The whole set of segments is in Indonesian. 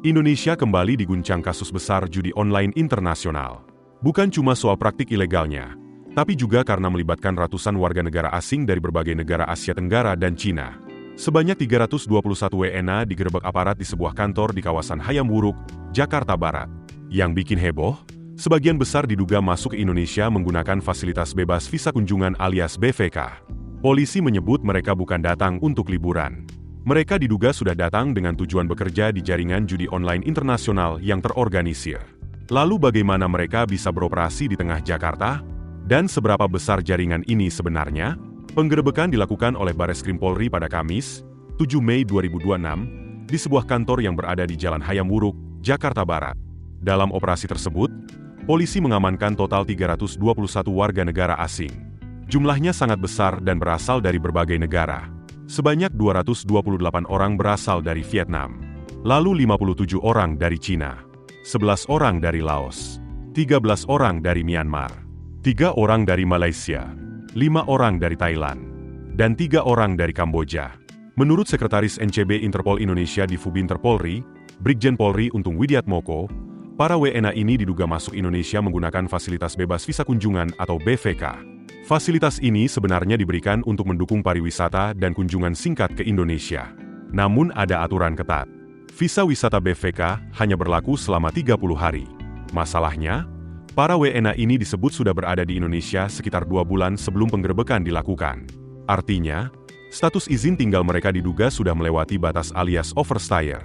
Indonesia kembali diguncang kasus besar judi online internasional. Bukan cuma soal praktik ilegalnya, tapi juga karena melibatkan ratusan warga negara asing dari berbagai negara Asia Tenggara dan Cina. Sebanyak 321 WNA digerebek aparat di sebuah kantor di kawasan Hayam Wuruk, Jakarta Barat. Yang bikin heboh, sebagian besar diduga masuk ke Indonesia menggunakan fasilitas bebas visa kunjungan alias BVK. Polisi menyebut mereka bukan datang untuk liburan. Mereka diduga sudah datang dengan tujuan bekerja di jaringan judi online internasional yang terorganisir. Lalu bagaimana mereka bisa beroperasi di tengah Jakarta? Dan seberapa besar jaringan ini sebenarnya? Penggerebekan dilakukan oleh Bareskrim Polri pada Kamis, 7 Mei 2026, di sebuah kantor yang berada di Jalan Hayam Wuruk, Jakarta Barat. Dalam operasi tersebut, polisi mengamankan total 321 warga negara asing. Jumlahnya sangat besar dan berasal dari berbagai negara. Sebanyak 228 orang berasal dari Vietnam, lalu 57 orang dari Cina, 11 orang dari Laos, 13 orang dari Myanmar, 3 orang dari Malaysia, 5 orang dari Thailand, dan 3 orang dari Kamboja. Menurut Sekretaris NCB Interpol Indonesia di Fubinter Polri, Brigjen Polri Untung Widiatmoko, para WNA ini diduga masuk Indonesia menggunakan fasilitas bebas visa kunjungan atau BVK. Fasilitas ini sebenarnya diberikan untuk mendukung pariwisata dan kunjungan singkat ke Indonesia. Namun ada aturan ketat. Visa wisata BVK hanya berlaku selama 30 hari. Masalahnya, para WNA ini disebut sudah berada di Indonesia sekitar 2 bulan sebelum penggerebekan dilakukan. Artinya, status izin tinggal mereka diduga sudah melewati batas alias overstay.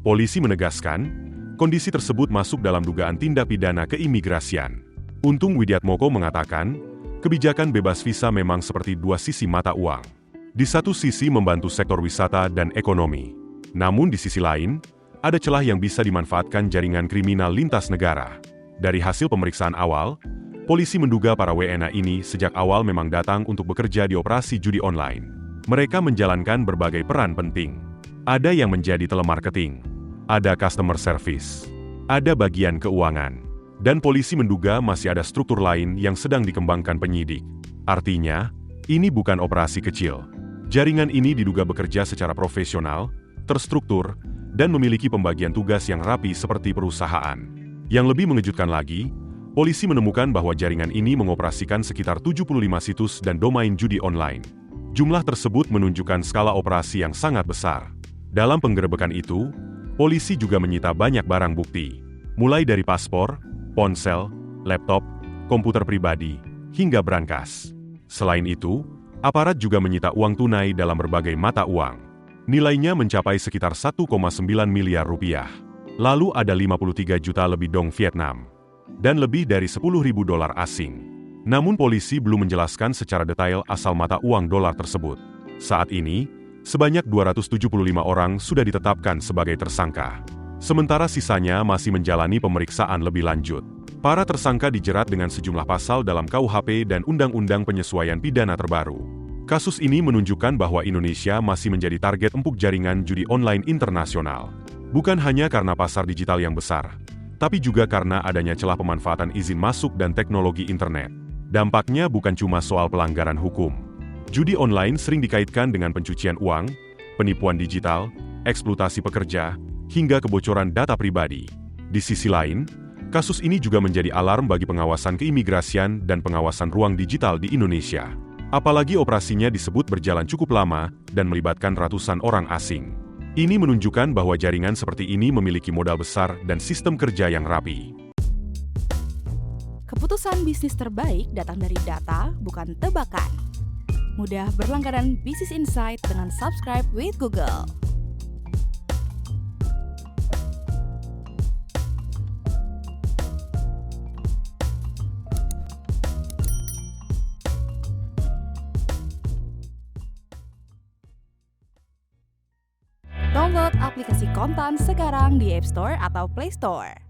Polisi menegaskan, kondisi tersebut masuk dalam dugaan tindak pidana keimigrasian. Untung Widiatmoko mengatakan, kebijakan bebas visa memang seperti dua sisi mata uang. Di satu sisi membantu sektor wisata dan ekonomi. Namun di sisi lain, ada celah yang bisa dimanfaatkan jaringan kriminal lintas negara. Dari hasil pemeriksaan awal, polisi menduga para WNA ini sejak awal memang datang untuk bekerja di operasi judi online. Mereka menjalankan berbagai peran penting. Ada yang menjadi telemarketing, ada customer service, ada bagian keuangan. Dan polisi menduga masih ada struktur lain yang sedang dikembangkan penyidik. Artinya, ini bukan operasi kecil. Jaringan ini diduga bekerja secara profesional, terstruktur, dan memiliki pembagian tugas yang rapi seperti perusahaan. Yang lebih mengejutkan lagi, polisi menemukan bahwa jaringan ini mengoperasikan sekitar 75 situs dan domain judi online. Jumlah tersebut menunjukkan skala operasi yang sangat besar. Dalam penggerebekan itu, polisi juga menyita banyak barang bukti, mulai dari paspor, ponsel, laptop, komputer pribadi, hingga brankas. Selain itu, aparat juga menyita uang tunai dalam berbagai mata uang. Nilainya mencapai sekitar 1,9 miliar rupiah. Lalu ada 53 juta lebih dong Vietnam. Dan lebih dari 10.000 dolar asing. Namun polisi belum menjelaskan secara detail asal mata uang dolar tersebut. Saat ini, sebanyak 275 orang sudah ditetapkan sebagai tersangka. Sementara sisanya masih menjalani pemeriksaan lebih lanjut. Para tersangka dijerat dengan sejumlah pasal dalam KUHP dan Undang-Undang Penyesuaian Pidana terbaru. Kasus ini menunjukkan bahwa Indonesia masih menjadi target empuk jaringan judi online internasional. Bukan hanya karena pasar digital yang besar, tapi juga karena adanya celah pemanfaatan izin masuk dan teknologi internet. Dampaknya bukan cuma soal pelanggaran hukum. Judi online sering dikaitkan dengan pencucian uang, penipuan digital, eksploitasi pekerja, hingga kebocoran data pribadi. Di sisi lain, kasus ini juga menjadi alarm bagi pengawasan keimigrasian dan pengawasan ruang digital di Indonesia. Apalagi operasinya disebut berjalan cukup lama dan melibatkan ratusan orang asing. Ini menunjukkan bahwa jaringan seperti ini memiliki modal besar dan sistem kerja yang rapi. Keputusan bisnis terbaik datang dari data, bukan tebakan. Mudah berlangganan Business Insight dengan subscribe with Google. Download aplikasi Kontan sekarang di App Store atau Play Store.